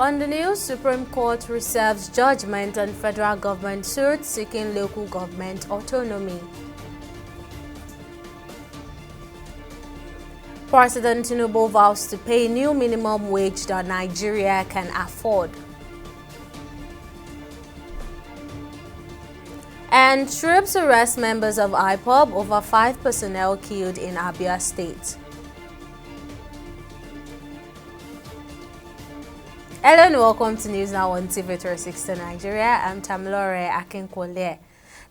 On the news, Supreme Court reserves judgment on federal government suit seeking local government autonomy. President Tinubu vows to pay new minimum wage that Nigeria can afford. And troops arrest members of IPOB over 5 personnel killed in Abia State. Hello and welcome to News Now on TV360 Nigeria. I'm Tamilore Akinkwole.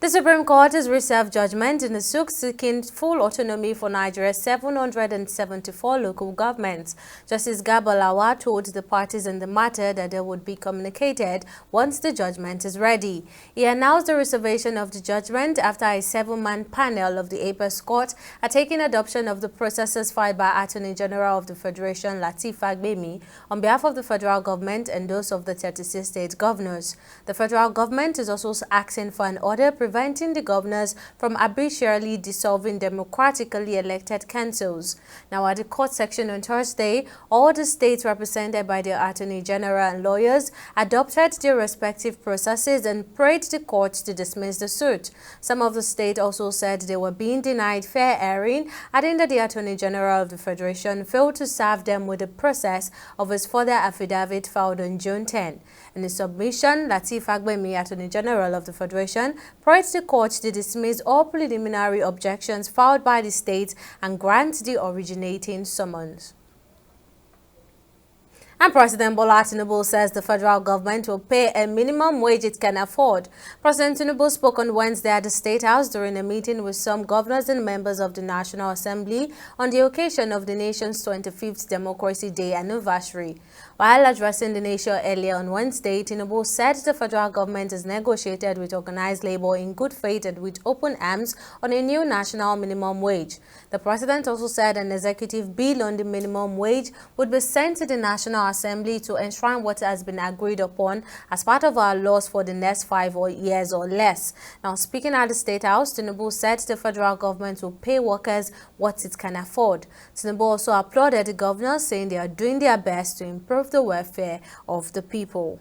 The Supreme Court has reserved judgment in the suit seeking full autonomy for Nigeria's 774 local governments. Justice Gabalawa told the parties in the matter that they would be communicated once the judgment is ready. He announced the reservation of the judgment after a 7-man panel of the Apex Court had taken adoption of the processes filed by Attorney General of the Federation Lateef Fagbemi on behalf of the federal government and those of the 36 state governors. The federal government is also asking for an order preventing the governors from arbitrarily dissolving democratically elected councils. Now, at the court section on Thursday, all the states represented by the Attorney General and lawyers adopted their respective processes and prayed the court to dismiss the suit. Some of the states also said they were being denied fair hearing, adding that the Attorney General of the Federation failed to serve them with the process of his further affidavit filed on June 10. In his submission, Lateef Fagbemi, Attorney General of the Federation, prayed the court to dismiss all preliminary objections filed by the states and grant the originating summons. And President Bola Tinubu says the federal government will pay a minimum wage it can afford. President Tinubu spoke on Wednesday at the State House during a meeting with some governors and members of the National Assembly on the occasion of the nation's 25th Democracy Day anniversary. While addressing the nation earlier on Wednesday, Tinubu said the federal government has negotiated with organized labor in good faith and with open arms on a new national minimum wage. The president also said an executive bill on the minimum wage would be sent to the National Assembly to enshrine what has been agreed upon as part of our laws for the next 5 years or less. Now, speaking at the State House, Tinubu said the federal government will pay workers what it can afford. Tinubu also applauded the governors, saying they are doing their best to improve the welfare of the people.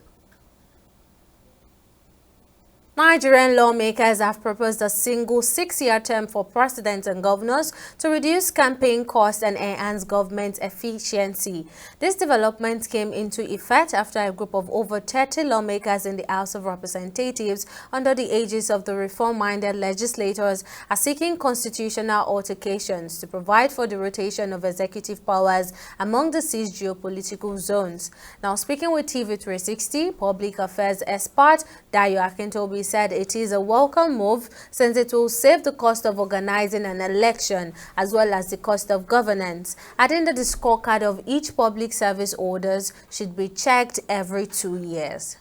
Nigerian lawmakers have proposed a single 6-year term for presidents and governors to reduce campaign costs and enhance government efficiency. This development came into effect after a group of over 30 lawmakers in the House of Representatives under the aegis of the reform-minded legislators are seeking constitutional altercations to provide for the rotation of executive powers among the 6 geopolitical zones. Now, speaking with TV360, public affairs expert Dayo Akintobi said it is a welcome move since it will save the cost of organizing an election as well as the cost of governance, adding that the scorecard of each public service orders should be checked every 2 years.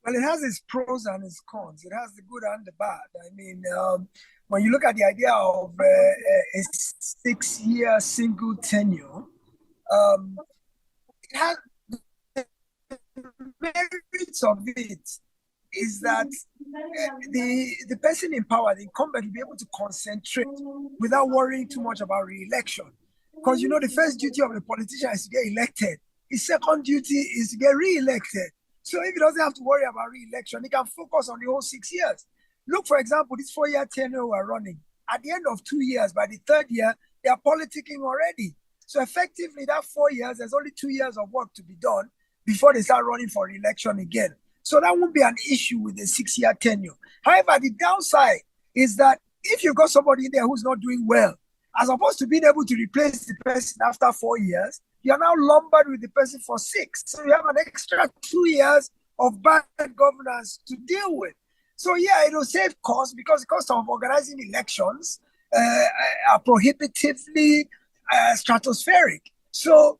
Well, it has its pros and its cons. It has the good and the bad. I mean, when you look at the idea of a 6-year single tenure, it has the merits of it is that the person in power, the incumbent, will be able to concentrate without worrying too much about re-election. Because, you know, the first duty of a politician is to get elected. His second duty is to get re-elected. So if he doesn't have to worry about re-election, he can focus on the whole 6 years. Look, for example, this 4-year tenure we're running. At the end of 2 years, by the 3rd year, they are politicking already. So effectively, that 4 years, there's only 2 years of work to be done before they start running for re-election again. So that won't be an issue with the 6-year tenure. However, the downside is that if you've got somebody in there who's not doing well, as opposed to being able to replace the person after 4 years, you're now lumbered with the person for 6. So you have an extra 2 years of bad governance to deal with. So yeah, it will save costs because the cost of organizing elections are prohibitively stratospheric. So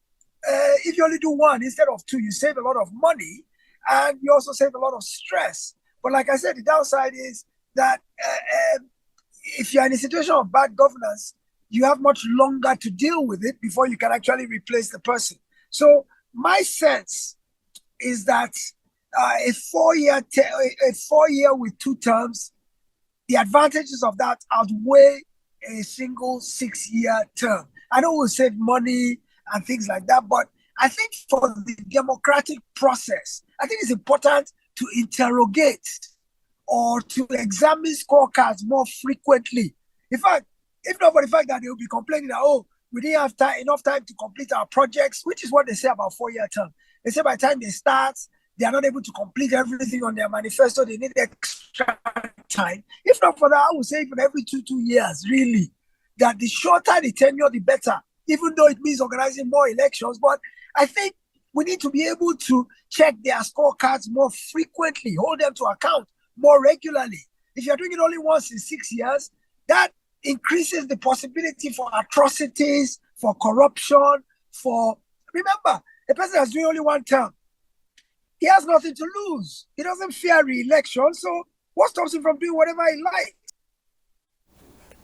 if you only do 1 instead of 2, you save a lot of money and you also save a lot of stress. But like I said, the downside is that if you're in a situation of bad governance, you have much longer to deal with it before you can actually replace the person. So my sense is that a 4-year with 2 terms, the advantages of that outweigh a single 6-year term. I know we'll save money and things like that, but I think for the democratic process, I think it's important to interrogate or to examine scorecards more frequently. In fact, if not for the fact that they will be complaining that, oh, we didn't have enough time to complete our projects, which is what they say about 4-year term. They say by the time they start, they are not able to complete everything on their manifesto. They need extra time. If not for that, I would say even every 2 years, really, that the shorter the tenure, the better, even though it means organizing more elections. But I think we need to be able to check their scorecards more frequently, hold them to account more regularly. If you're doing it only once in 6 years, that increases the possibility for atrocities, for corruption, remember, a person that's doing only one term, he has nothing to lose. He doesn't fear re-election, so what stops him from doing whatever he likes?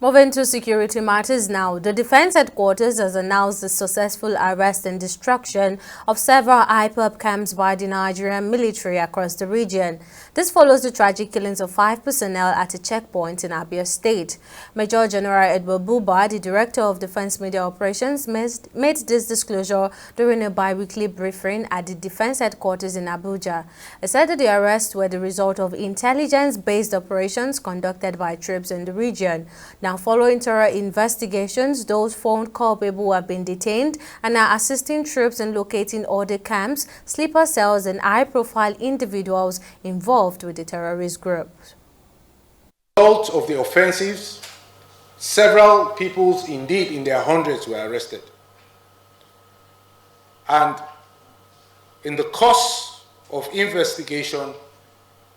Moving to security matters now, the Defense Headquarters has announced the successful arrest and destruction of several IPOB camps by the Nigerian military across the region. This follows the tragic killings of 5 personnel at a checkpoint in Abia State. Major General Edward Buba, the Director of Defense Media Operations, made this disclosure during a bi-weekly briefing at the Defense Headquarters in Abuja. He said that the arrests were the result of intelligence-based operations conducted by troops in the region. Now, following thorough investigations, those found culpable have been detained and are assisting troops in locating other camps, sleeper cells, and high-profile individuals involved with the terrorist group. As a result of the offensives, several people, indeed in their hundreds, were arrested. And in the course of investigation,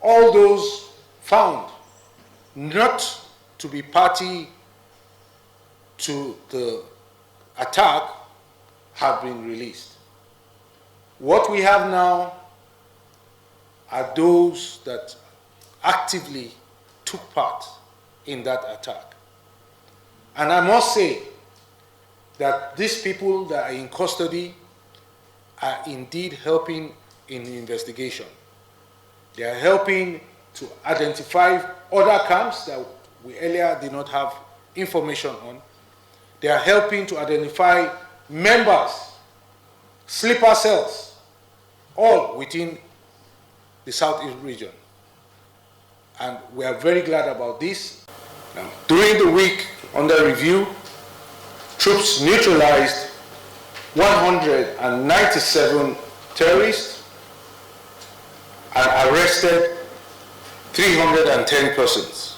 all those found not to be party to the attack have been released. What we have now are those that actively took part in that attack. And I must say that these people that are in custody are indeed helping in the investigation. They are helping to identify other camps that we earlier did not have information on. They are helping to identify members, sleeper cells, all within the Southeast region. And we are very glad about this. Now, during the week under review, troops neutralized 197 terrorists and arrested 310 persons.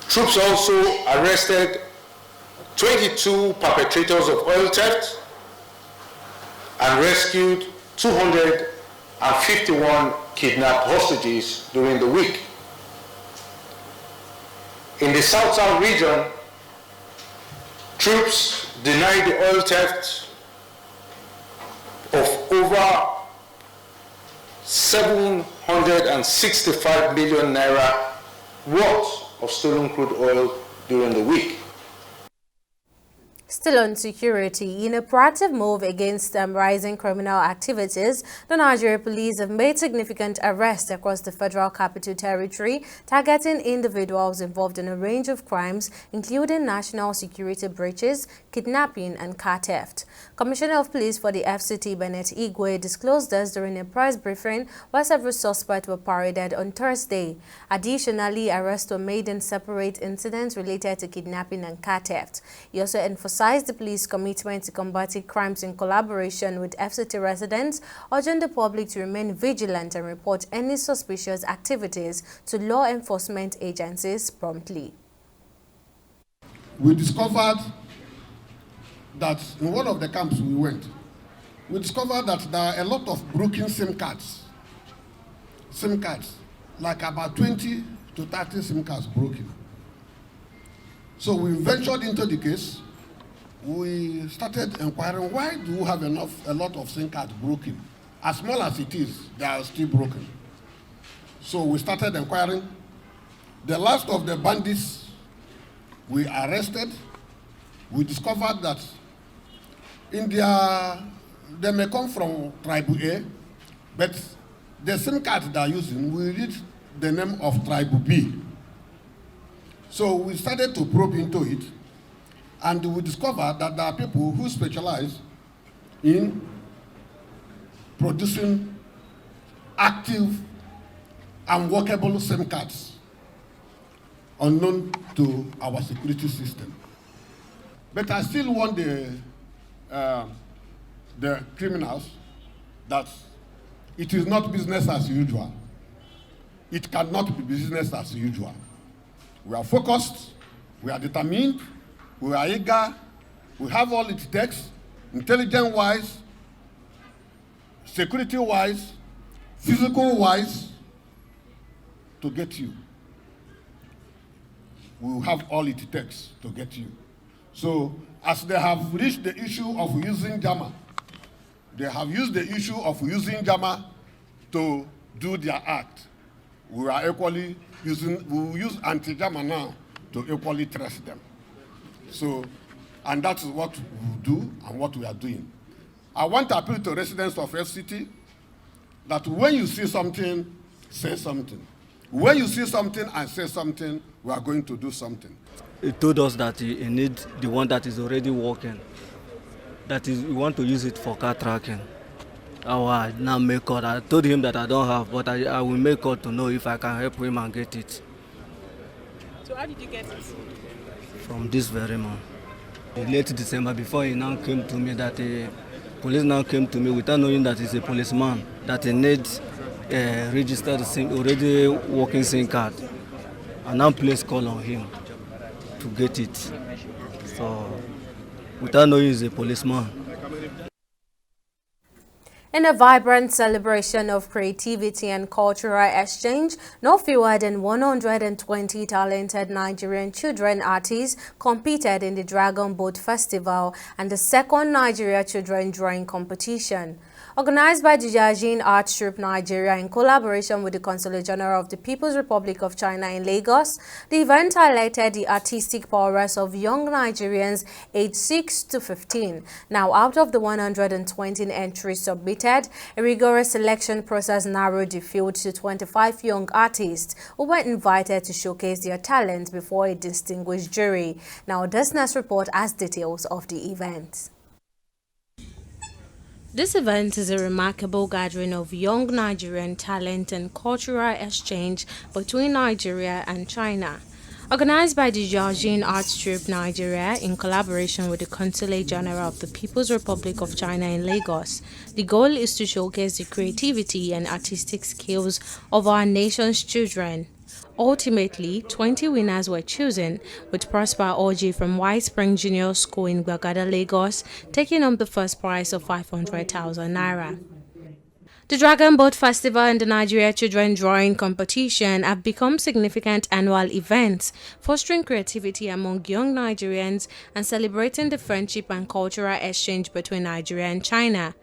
Troops also arrested 22 perpetrators of oil theft and rescued 251 kidnapped hostages during the week. In the South-South region, troops denied the oil theft of over 765 million naira worth of stolen crude oil during the week. Still on security, in a proactive move against rising criminal activities, the Nigeria police have made significant arrests across the Federal Capital Territory, targeting individuals involved in a range of crimes, including national security breaches, kidnapping, and car theft. Commissioner of Police for the FCT, Bennett Igwe, disclosed this during a press briefing where several suspects were paraded on Thursday. Additionally, arrests were made in separate incidents related to kidnapping and car theft. He also emphasized the police commitment to combating crimes in collaboration with FCT residents, urging the public to remain vigilant and report any suspicious activities to law enforcement agencies promptly. We discovered that in one of the camps we discovered that there are a lot of broken SIM cards, like about 20 to 30 SIM cards broken. So we ventured into the case. We started inquiring, why do we have a lot of SIM cards broken? As small as it is, they are still broken. So we started inquiring. The last of the bandits we arrested, we discovered that they may come from Tribe A, but the SIM card they are using, we read the name of Tribe B. So we started to probe into it, and we discovered that there are people who specialize in producing active and workable SIM cards unknown to our security system. But I still want the criminals that it is not business as usual. It cannot be business as usual. We are focused, we are determined, we are eager, we have all it takes, intelligence-wise, security-wise, physical-wise, to get you. We will have all it takes to get you. So, as they have reached the issue of using JAMA, they have used the issue of using JAMA to do their act. We are equally using, we will use anti-JAMA now to equally trace them. So, and that's what we do and what we are doing. I want to appeal to residents of FCT that when you see something, say something. When you see something and say something, we are going to do something. He told us that he needs the one that is already working. That is, we want to use it for car tracking. I now make call. I told him that I don't have, but I will make call to know if I can help him and get it. So how did you get it? From this very man. In late December, before he now came to me, that police now came to me without knowing that he's a policeman, that he needs registered SIM, already working SIM card. I now place call on him to get it. So without knowing he's a policeman. In a vibrant celebration of creativity and cultural exchange, no fewer than 120 talented Nigerian children artists competed in the Dragon Boat Festival and the second Nigeria Children Drawing Competition. Organized by the Jiajin Art Troupe Nigeria in collaboration with the Consulate General of the People's Republic of China in Lagos, the event highlighted the artistic prowess of young Nigerians aged 6 to 15. Now, out of the 120 entries submitted, a rigorous selection process narrowed the field to 25 young artists who were invited to showcase their talent before a distinguished jury. Now, this next report has details of the event. This event is a remarkable gathering of young Nigerian talent and cultural exchange between Nigeria and China. Organized by the Jiajin Art Troupe Nigeria in collaboration with the Consulate General of the People's Republic of China in Lagos, the goal is to showcase the creativity and artistic skills of our nation's children. Ultimately, 20 winners were chosen, with Prosper Oji from White Spring Junior School in Gbagada, Lagos, taking home the first prize of 500,000 naira. The Dragon Boat Festival and the Nigeria Children Drawing Competition have become significant annual events, fostering creativity among young Nigerians and celebrating the friendship and cultural exchange between Nigeria and China.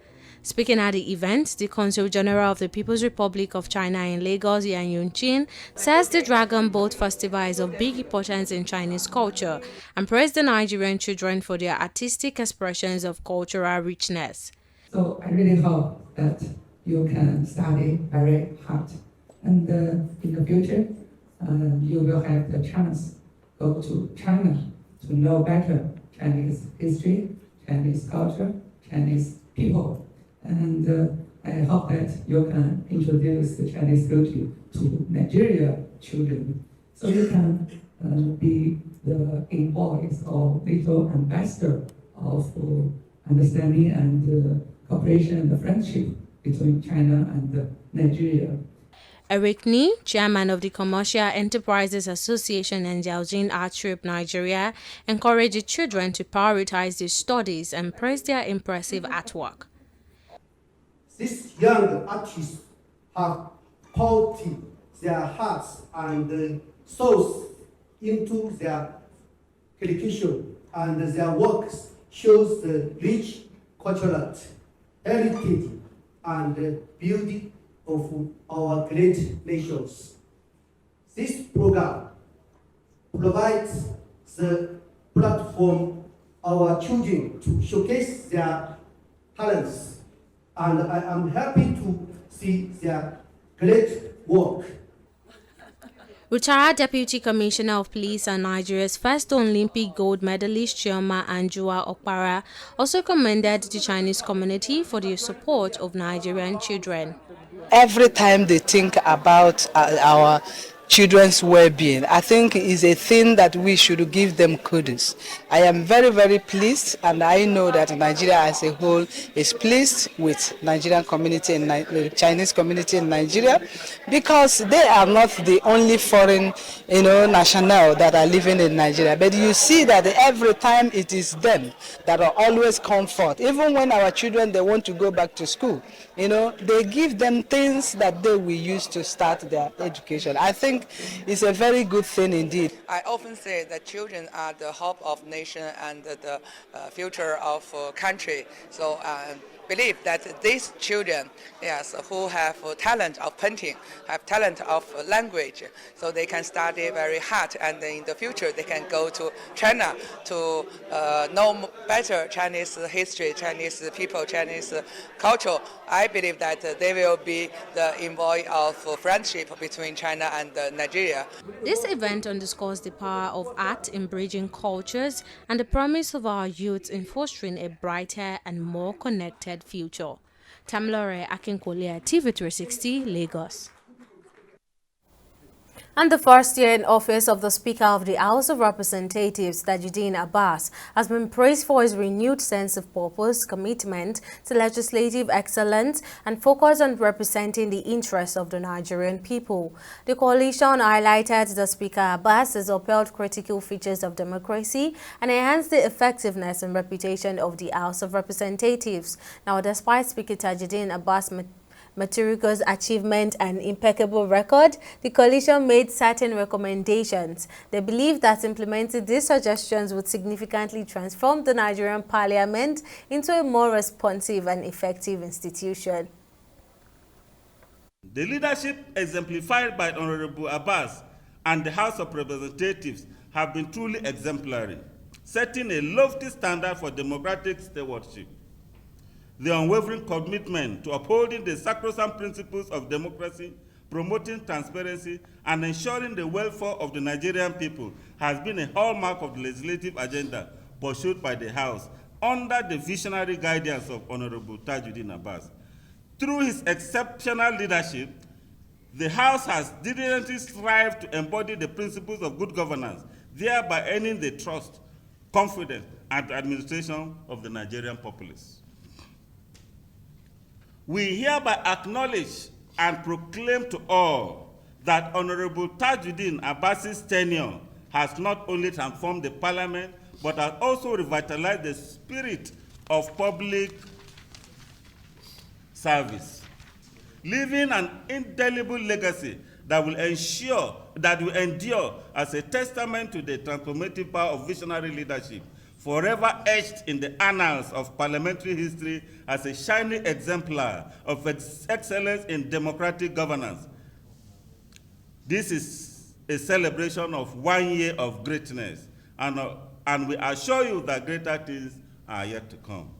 Speaking at the event, the Consul General of the People's Republic of China in Lagos, Yan Yunchin, says the Dragon Boat Festival is of big importance in Chinese culture and praised the Nigerian children for their artistic expressions of cultural richness. So I really hope that you can study very hard, and in the future, you will have the chance to go to China to know better Chinese history, Chinese culture, Chinese people. And I hope that you can introduce the Chinese beauty to Nigeria children, so you can be the invoice or little ambassador of understanding and cooperation and the friendship between China and Nigeria. Eric Ni, chairman of the Commercial Enterprises Association and Jiajin Art Troupe Nigeria, encouraged the children to prioritize their studies and praise their impressive artwork. These young artists have poured their hearts and souls into their education, and their works shows the rich cultural heritage and beauty of our great nations. This program provides the platform for our children to showcase their talents, and I am happy to see their great work. Retired Deputy Commissioner of Police and Nigeria's first Olympic gold medalist Chioma Anjua Okpara also commended the Chinese community for their support of Nigerian children. Every time they think about our children's well-being, I think is a thing that we should give them kudos. I am very, very pleased, and I know that Nigeria as a whole is pleased with Nigerian community and the Chinese community in Nigeria, because they are not the only foreign, national that are living in Nigeria. But you see that every time it is them that are always comfort. Even when our children, they want to go back to school, they give them things that they will use to start their education. I think it's a very good thing indeed. I often say that children are the hope of nation and the future of country. So believe that these children, yes, who have talent of painting, have talent of language, so they can study very hard, and in the future they can go to China to know better Chinese history, Chinese people, Chinese culture. I believe that they will be the envoy of friendship between China and Nigeria. This event underscores the power of art in bridging cultures and the promise of our youth in fostering a brighter and more connected future. Tamilore Akinkwole, TV360, Lagos. And the first year in office of the Speaker of the House of Representatives, Tajuddin Abbas, has been praised for his renewed sense of purpose, commitment to legislative excellence, and focus on representing the interests of the Nigerian people. The coalition highlighted the Speaker Abbas has upheld critical features of democracy and enhanced the effectiveness and reputation of the House of Representatives. Now, despite Speaker Tajuddin Abbas' Maturiko's achievement and impeccable record, the coalition made certain recommendations. They believe that implementing these suggestions would significantly transform the Nigerian parliament into a more responsive and effective institution. The leadership exemplified by Honorable Abbas and the House of Representatives have been truly exemplary, setting a lofty standard for democratic stewardship. The unwavering commitment to upholding the sacrosanct principles of democracy, promoting transparency, and ensuring the welfare of the Nigerian people has been a hallmark of the legislative agenda pursued by the House under the visionary guidance of Honorable Tajuddin Abbas. Through his exceptional leadership, the House has diligently strived to embody the principles of good governance, thereby earning the trust, confidence, and administration of the Nigerian populace. We hereby acknowledge and proclaim to all that Honorable Tajuddin Abbas's tenure has not only transformed the parliament, but has also revitalized the spirit of public service, leaving an indelible legacy that will endure as a testament to the transformative power of visionary leadership, forever etched in the annals of parliamentary history as a shining exemplar of excellence in democratic governance. This is a celebration of 1 year of greatness, and we assure you that greater things are yet to come.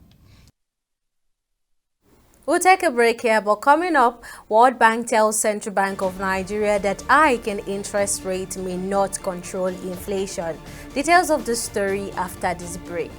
We'll take a break here, but coming up, World Bank tells Central Bank of Nigeria that hike in interest rate may not control inflation. Details of the story after this break.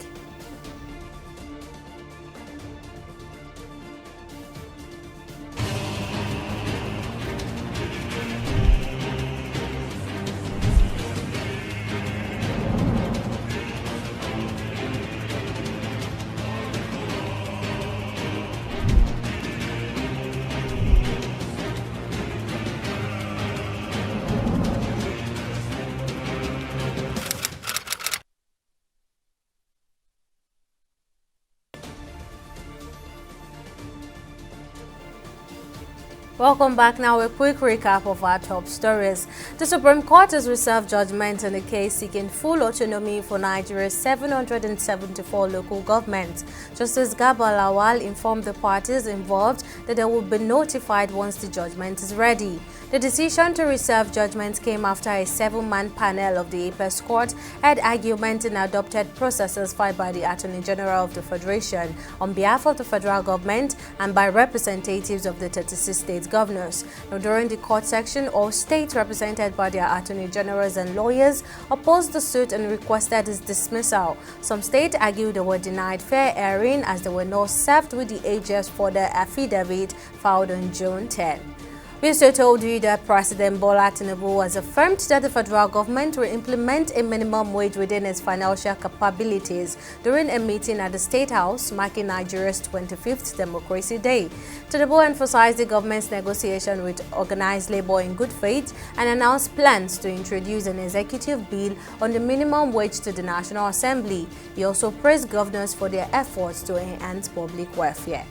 Welcome back. Now a quick recap of our top stories. The Supreme Court has reserved judgment in a case seeking full autonomy for Nigeria's 774 local governments. Justice Garba Lawal informed the parties involved that they will be notified once the judgment is ready. The decision to reserve judgment came after a 7-man panel of the Apex Court had argument in adopted processes filed by the Attorney General of the Federation on behalf of the federal government and by representatives of the 36 state state governors. Now, during the court section, all states represented by their attorney generals and lawyers opposed the suit and requested its dismissal. Some states argued they were denied fair hearing as they were not served with the AGF's further affidavit filed on June 10. We also told you that President Bola Tinubu has affirmed that the federal government will implement a minimum wage within its financial capabilities during a meeting at the State House marking Nigeria's 25th Democracy Day. Tinubu emphasized the government's negotiation with organized labor in good faith and announced plans to introduce an executive bill on the minimum wage to the National Assembly. He also praised governors for their efforts to enhance public welfare.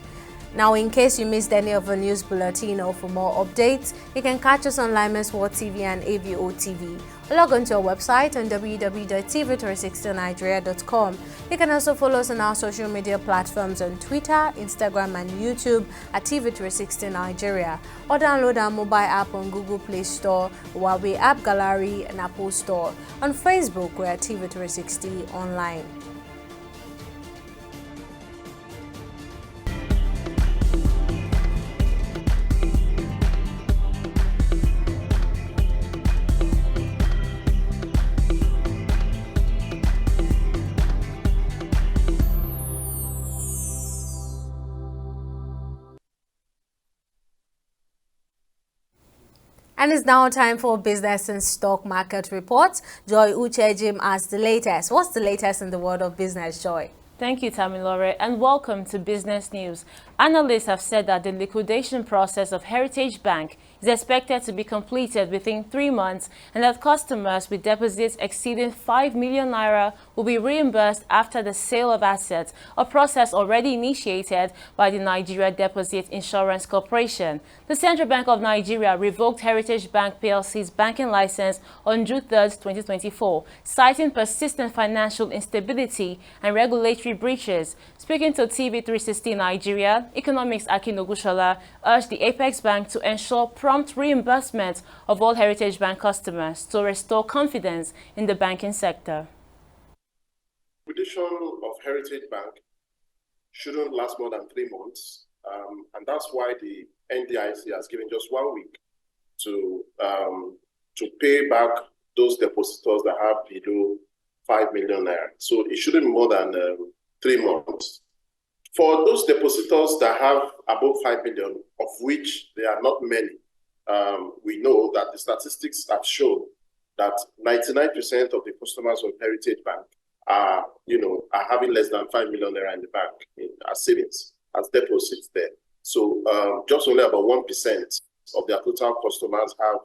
Now, in case you missed any of the news bulletin or for more updates, you can catch us on Lime's World TV and AVO TV. Or log on to our website on www.tv360nigeria.com. You can also follow us on our social media platforms on Twitter, Instagram, and YouTube at TV360 Nigeria. Or download our mobile app on Google Play Store, Huawei App Gallery, and Apple Store. On Facebook, we're at TV360 Online. And it's now time for business and stock market reports. Joy Uchejim has the latest. What's the latest in the world of business, Joy? Thank you, Tamilore, and welcome to Business News. Analysts have said that the liquidation process of Heritage Bank is expected to be completed within 3 months and that customers with deposits exceeding 5 million naira will be reimbursed after the sale of assets, a process already initiated by the Nigeria Deposit Insurance Corporation. The Central Bank of Nigeria revoked Heritage Bank PLC's banking license on June 3, 2024, citing persistent financial instability and regulatory breaches. Speaking to TV360 Nigeria, Economics Akin Ogushola urged the Apex Bank to ensure prompt reimbursement of all Heritage Bank customers to restore confidence in the banking sector. Liquidation of Heritage Bank shouldn't last more than 3 months, and that's why the NDIC has given just 1 week to pay back those depositors that have below 5 million naira. So it shouldn't be more than 3 months. For those depositors that have above 5 million, of which there are not many, we know that the statistics have shown that 99% of the customers of Heritage Bank are having less than 5 million naira in the bank as savings, as deposits there. So just only about 1% of their total customers have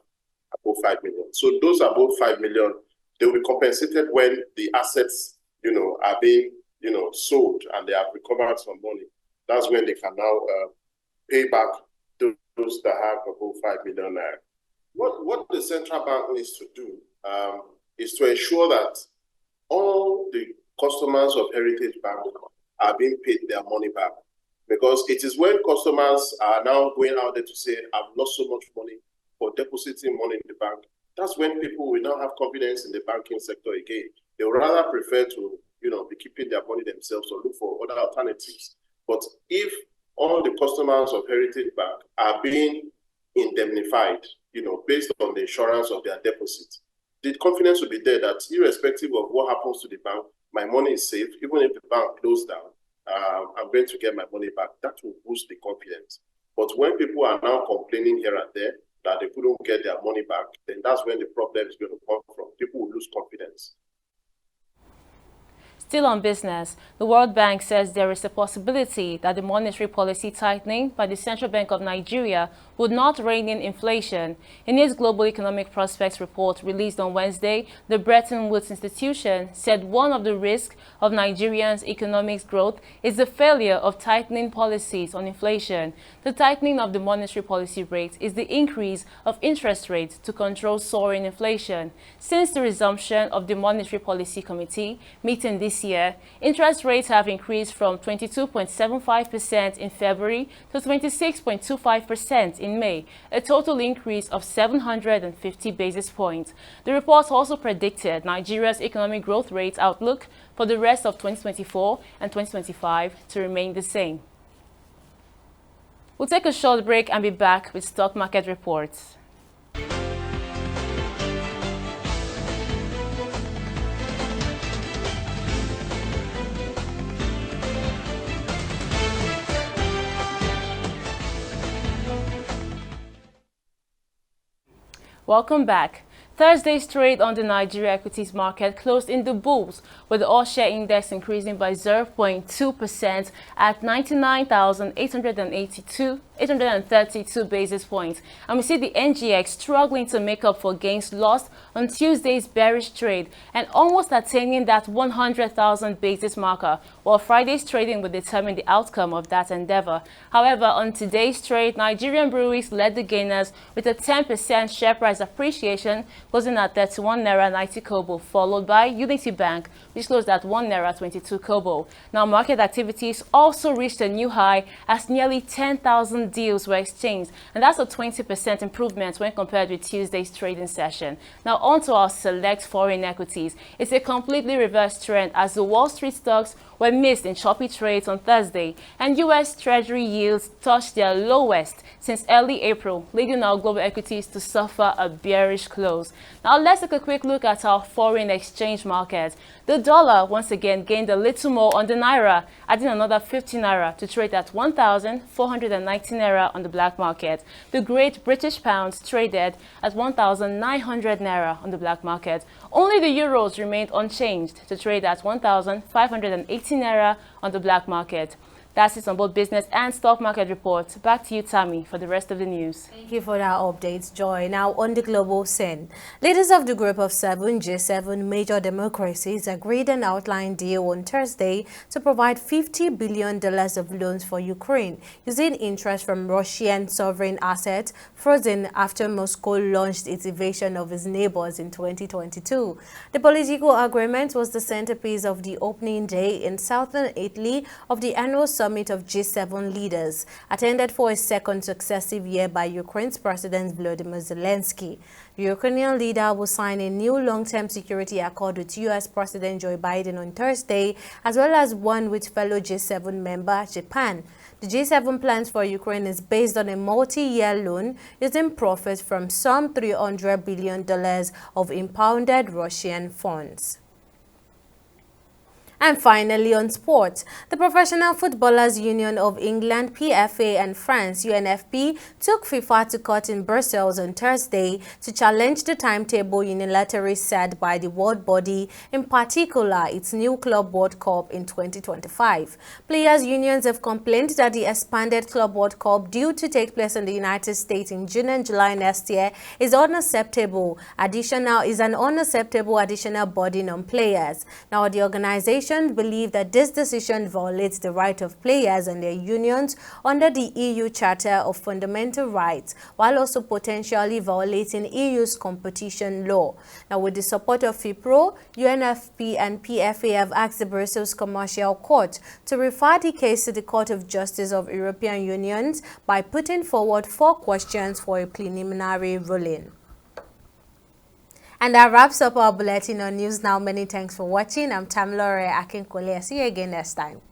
above 5 million. So those above 5 million, they will be compensated when the assets, are being, sold and they have recovered some money. That's when they can now pay back those that have above 5 million naira. What the central bank needs to do is to ensure that all the customers of Heritage Bank are being paid their money back. Because it is when customers are now going out there to say, I've lost so much money for depositing money in the bank, that's when people will now have confidence in the banking sector again. They would rather prefer to, be keeping their money themselves or look for other alternatives. But if all the customers of Heritage Bank are being indemnified, based on the insurance of their deposit, the confidence will be there that irrespective of what happens to the bank, my money is safe. Even if the bank closed down, I'm going to get my money back. That will boost the confidence. But when people are now complaining here and there that they couldn't get their money back, then that's when the problem is going to come from. People will lose confidence. Still on business, the World Bank says there is a possibility that the monetary policy tightening by the Central Bank of Nigeria would not rein in inflation. In its Global Economic Prospects report released on Wednesday, the Bretton Woods Institution said one of the risks of Nigeria's economic growth is the failure of tightening policies on inflation. The tightening of the monetary policy rate is the increase of interest rates to control soaring inflation. Since the resumption of the Monetary Policy Committee meeting this year, interest rates have increased from 22.75% in February to 26.25% in May, a total increase of 750 basis points. The report also predicted Nigeria's economic growth rate outlook for the rest of 2024 and 2025 to remain the same. We'll take a short break and be back with stock market reports. Welcome back. Thursday's trade on the Nigeria equities market closed in the bulls, with the all-share index increasing by 0.2% at 99,832 basis points. And we see the NGX struggling to make up for gains lost on Tuesday's bearish trade and almost attaining that 100,000 basis marker, while Friday's trading will determine the outcome of that endeavor. However, on today's trade, Nigerian breweries led the gainers with a 10% share price appreciation, closing at 31 naira 90 kobo, followed by Unity Bank, which closed at 1 naira 22 kobo. Now, market activities also reached a new high as nearly 10,000 deals were exchanged, and that's a 20% improvement when compared with Tuesday's trading session. Now, on to our select foreign equities. It's a completely reversed trend as the Wall Street stocks were missed in choppy trades on Thursday, and U.S. Treasury yields touched their lowest since early April, leading our global equities to suffer a bearish close. Now, let's take a quick look at our foreign exchange market. The dollar once again gained a little more on the naira, adding another 50 naira to trade at 1,490 naira on the black market. The Great British Pound traded at 1,900 naira on the black market. Only the euros remained unchanged to trade at 1,580 naira on the black market. That's it on both business and stock market reports. Back to you, Tammy, for the rest of the news. Thank you for that update, Joy. Now, on the global scene, leaders of the Group of Seven, G7 major democracies agreed an outline deal on Thursday to provide $50 billion of loans for Ukraine, using interest from Russian sovereign assets frozen after Moscow launched its invasion of its neighbors in 2022. The political agreement was the centerpiece of the opening day in southern Italy of the annual summit of G7 leaders, attended for a second successive year by Ukraine's President Volodymyr Zelensky. The Ukrainian leader will sign a new long-term security accord with U.S. President Joe Biden on Thursday, as well as one with fellow G7 member Japan. The G7 plans for Ukraine is based on a multi-year loan using profits from some $300 billion of impounded Russian funds. And finally, on sports, the Professional Footballers Union of England, PFA, and France, UNFP, took FIFA to court in Brussels on Thursday to challenge the timetable unilaterally set by the world body, in particular its new Club World Cup in 2025. Players' unions have complained that the expanded Club World Cup, due to take place in the United States in June and July next year, is an unacceptable additional burden on players. Now, the organization believe that this decision violates the right of players and their unions under the EU Charter of Fundamental Rights, while also potentially violating EU's competition law. Now, with the support of FIPRO, UNFP and PFA have asked the Brussels Commercial Court to refer the case to the Court of Justice of European Union by putting forward 4 questions for a preliminary ruling. And that wraps up our bulletin on News Now. Many thanks for watching. I'm Tamilore Akinkwole. See you again next time.